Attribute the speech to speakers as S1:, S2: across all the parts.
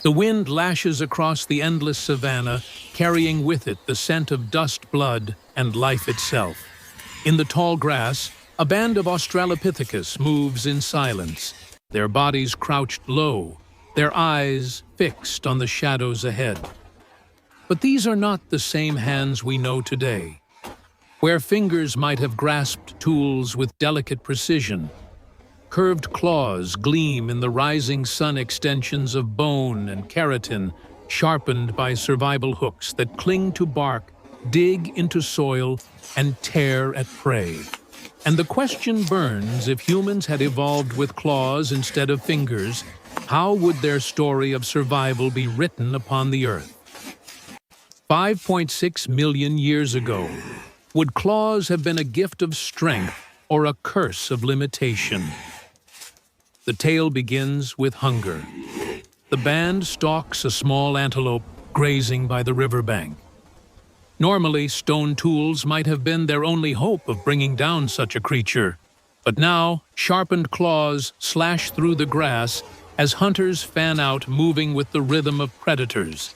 S1: The wind lashes across the endless savannah, carrying with it the scent of dust, blood, and life itself. In the tall grass, a band of Australopithecus moves in silence, their bodies crouched low, their eyes fixed on the shadows ahead. But these are not the same hands we know today. Where fingers might have grasped tools with delicate precision, curved claws gleam in the rising sun, extensions of bone and keratin, sharpened by survival hooks that cling to bark, dig into soil, and tear at prey. And the question burns: if humans had evolved with claws instead of fingers, how would their story of survival be written upon the earth? 5.6 million years ago, would claws have been a gift of strength or a curse of limitation? The tale begins with hunger. The band stalks a small antelope grazing by the riverbank. Normally, stone tools might have been their only hope of bringing down such a creature, but now sharpened claws slash through the grass as hunters fan out, moving with the rhythm of predators.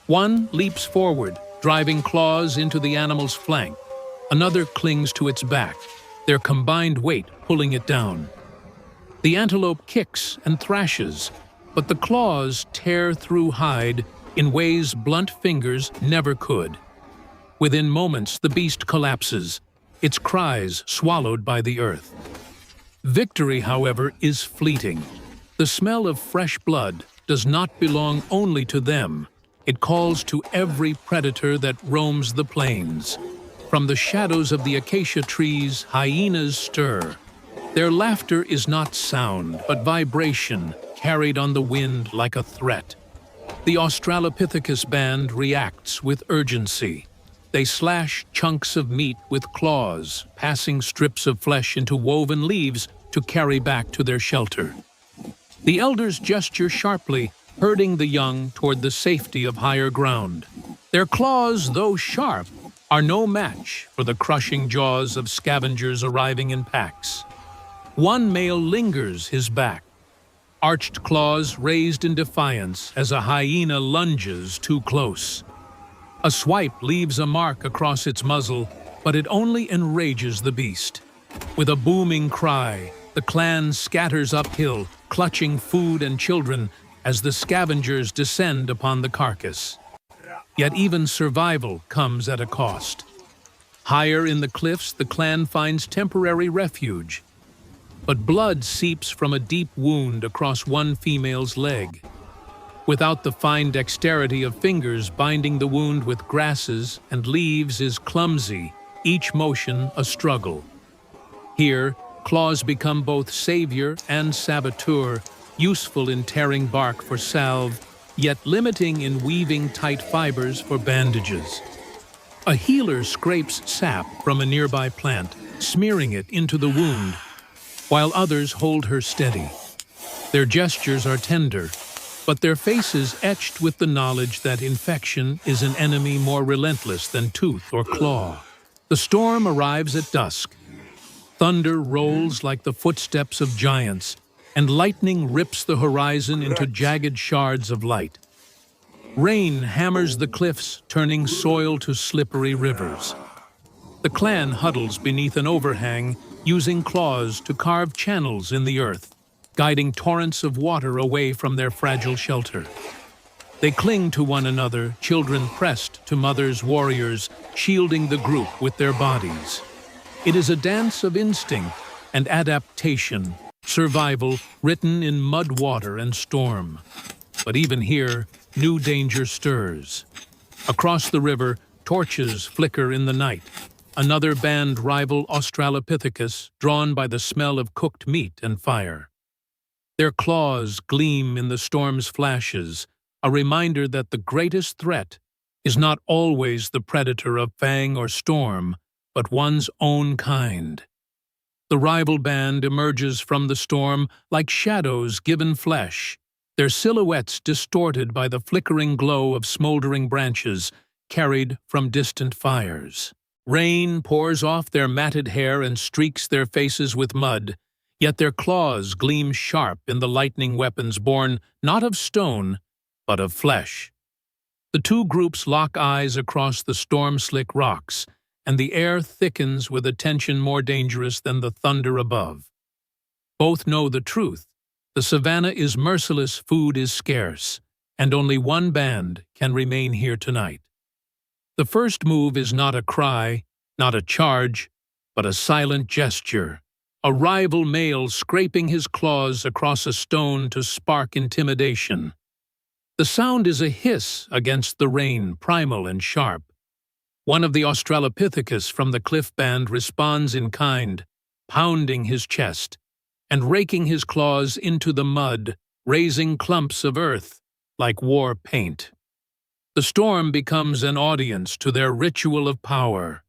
S1: One leaps forward, driving claws into the animal's flank. Another clings to its back, their combined weight pulling it down. The antelope kicks and thrashes, but the claws tear through hide in ways blunt fingers never could. Within moments, the beast collapses, its cries swallowed by the earth. Victory, however, is fleeting. The smell of fresh blood does not belong only to them. It calls to every predator that roams the plains. From the shadows of the acacia trees, hyenas stir. Their laughter is not sound, but vibration, carried on the wind like a threat. The Australopithecus band reacts with urgency. They slash chunks of meat with claws, passing strips of flesh into woven leaves to carry back to their shelter. The elders gesture sharply, herding the young toward the safety of higher ground. Their claws, though sharp, are no match for the crushing jaws of scavengers arriving in packs. One male lingers his back, arched claws raised in defiance as a hyena lunges too close. A swipe leaves a mark across its muzzle, but it only enrages the beast. With a booming cry, the clan scatters uphill, clutching food and children as the scavengers descend upon the carcass. Yet even survival comes at a cost. Higher in the cliffs, the clan finds temporary refuge, but blood seeps from a deep wound across one female's leg. Without the fine dexterity of fingers, binding the wound with grasses and leaves is clumsy, each motion a struggle. Here, claws become both savior and saboteur, useful in tearing bark for salve, yet limiting in weaving tight fibers for bandages. A healer scrapes sap from a nearby plant, smearing it into the wound, while others hold her steady. Their gestures are tender, but their faces etched with the knowledge that infection is an enemy more relentless than tooth or claw. The storm arrives at dusk. Thunder rolls like the footsteps of giants, and lightning rips the horizon into jagged shards of light. Rain hammers the cliffs, turning soil to slippery rivers. The clan huddles beneath an overhang, using claws to carve channels in the earth, guiding torrents of water away from their fragile shelter. They cling to one another, children pressed to mothers, warriors, shielding the group with their bodies. It is a dance of instinct and adaptation, survival written in mud, water, and storm. But even here, new danger stirs. Across the river, torches flicker in the night. Another band rival Australopithecus, drawn by the smell of cooked meat and fire. Their claws gleam in the storm's flashes, a reminder that the greatest threat is not always the predator of fang or storm, but one's own kind. The rival band emerges from the storm like shadows given flesh, their silhouettes distorted by the flickering glow of smoldering branches carried from distant fires. Rain pours off their matted hair and streaks their faces with mud, yet their claws gleam sharp in the lightning weapons born not of stone, but of flesh. The two groups lock eyes across the storm-slick rocks, and the air thickens with a tension more dangerous than the thunder above. Both know the truth. The savannah is merciless, food is scarce, and only one band can remain here tonight. The first move is not a cry, not a charge, but a silent gesture, a rival male scraping his claws across a stone to spark intimidation. The sound is a hiss against the rain, primal and sharp. One of the Australopithecus from the cliff band responds in kind, pounding his chest and raking his claws into the mud, raising clumps of earth like war paint. The storm becomes an audience to their ritual of power.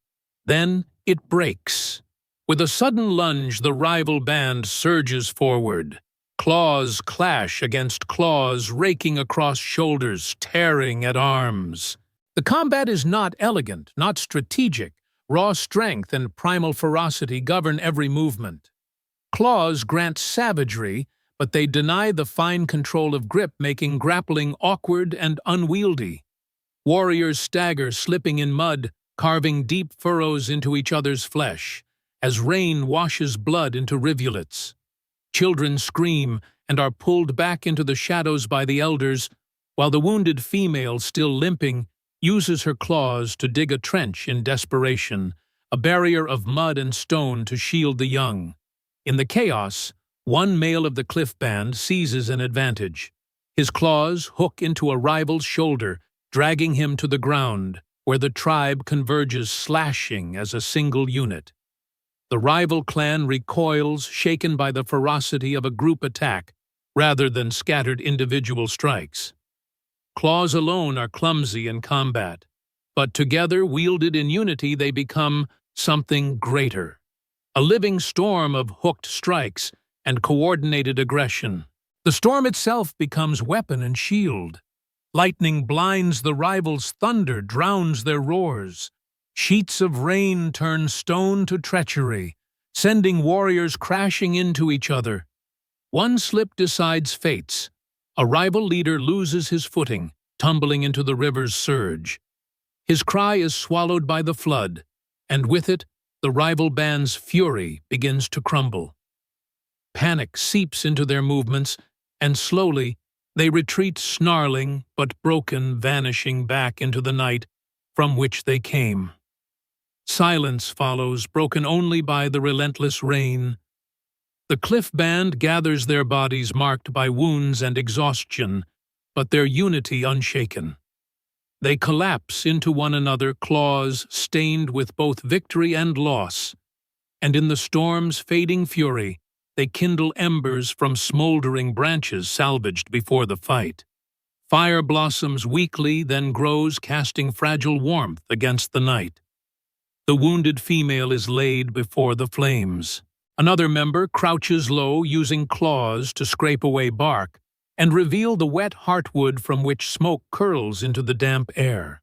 S1: Then it breaks. With a sudden lunge, the rival band surges forward. Claws clash against claws, raking across shoulders, tearing at arms. The combat is not elegant, not strategic. Raw strength and primal ferocity govern every movement. Claws grant savagery, but they deny the fine control of grip, making grappling awkward and unwieldy. Warriors stagger, slipping in mud, carving deep furrows into each other's flesh, as rain washes blood into rivulets. Children scream and are pulled back into the shadows by the elders, while the wounded female, still limping, uses her claws to dig a trench in desperation, a barrier of mud and stone to shield the young. In the chaos, one male of the cliff band seizes an advantage. His claws hook into a rival's shoulder, dragging him to the ground, where the tribe converges, slashing as a single unit. The rival clan recoils, shaken by the ferocity of a group attack, rather than scattered individual strikes. Claws alone are clumsy in combat, but together, wielded in unity, they become something greater. A living storm of hooked strikes and coordinated aggression. The storm itself becomes weapon and shield. Lightning blinds the rivals' thunder, drowns their roars. Sheets of rain turn stone to treachery, sending warriors crashing into each other. One slip decides fates. A rival leader loses his footing, tumbling into the river's surge. His cry is swallowed by the flood, and with it, the rival band's fury begins to crumble. Panic seeps into their movements, and slowly, they retreat, snarling but broken, vanishing back into the night from which they came. Silence follows, broken only by the relentless rain. The cliff band gathers their bodies marked by wounds and exhaustion, but their unity unshaken. They collapse into one another, claws stained with both victory and loss, and in the storm's fading fury, they kindle embers from smoldering branches salvaged before the fight. Fire blossoms weakly, then grows, casting fragile warmth against the night. The wounded female is laid before the flames. Another member crouches low, using claws to scrape away bark and reveal the wet heartwood from which smoke curls into the damp air.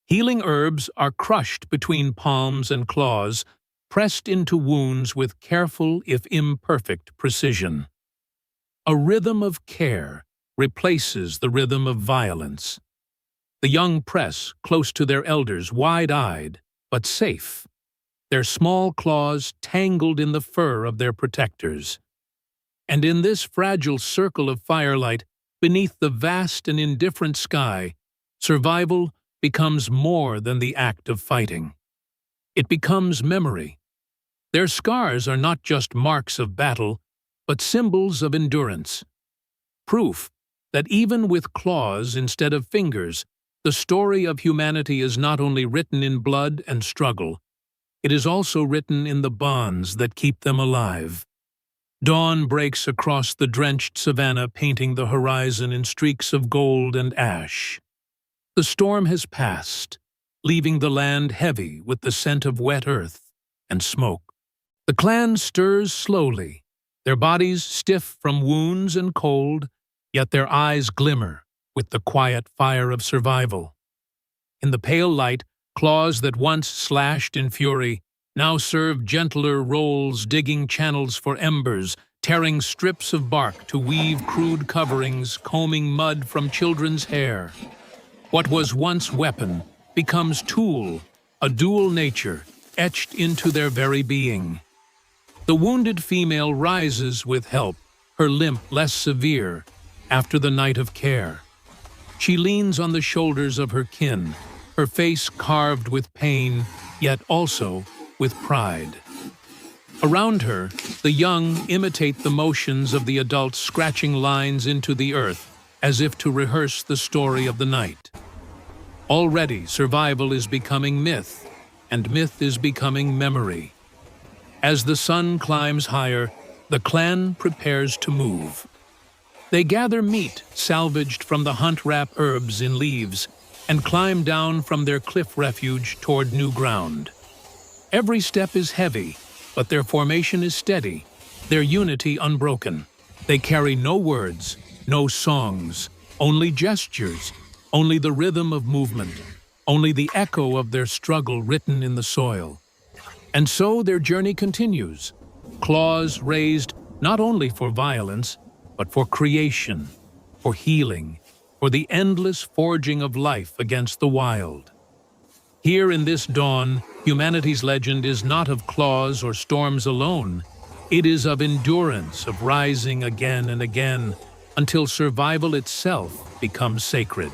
S1: Healing herbs are crushed between palms and claws, pressed into wounds with careful, if imperfect, precision. A rhythm of care replaces the rhythm of violence. The young press close to their elders, wide-eyed, but safe, their small claws tangled in the fur of their protectors. And in this fragile circle of firelight, beneath the vast and indifferent sky, survival becomes more than the act of fighting. It becomes memory. Their scars are not just marks of battle, but symbols of endurance. Proof that even with claws instead of fingers, the story of humanity is not only written in blood and struggle, it is also written in the bonds that keep them alive. Dawn breaks across the drenched savannah, painting the horizon in streaks of gold and ash. The storm has passed, leaving the land heavy with the scent of wet earth and smoke. The clan stirs slowly, their bodies stiff from wounds and cold, yet their eyes glimmer with the quiet fire of survival. In the pale light, claws that once slashed in fury now serve gentler roles, digging channels for embers, tearing strips of bark to weave crude coverings, combing mud from children's hair. What was once weapon becomes tool, a dual nature etched into their very being. The wounded female rises with help, her limp less severe, after the night of care. She leans on the shoulders of her kin, her face carved with pain, yet also with pride. Around her, the young imitate the motions of the adults, scratching lines into the earth, as if to rehearse the story of the night. Already, survival is becoming myth, and myth is becoming memory. As the sun climbs higher, the clan prepares to move. They gather meat salvaged from the hunt-wrap herbs in leaves and climb down from their cliff refuge toward new ground. Every step is heavy, but their formation is steady, their unity unbroken. They carry no words, no songs, only gestures, only the rhythm of movement, only the echo of their struggle written in the soil. And so their journey continues, claws raised not only for violence, but for creation, for healing, for the endless forging of life against the wild. Here in this dawn, humanity's legend is not of claws or storms alone. It is of endurance, of rising again and again, until survival itself becomes sacred.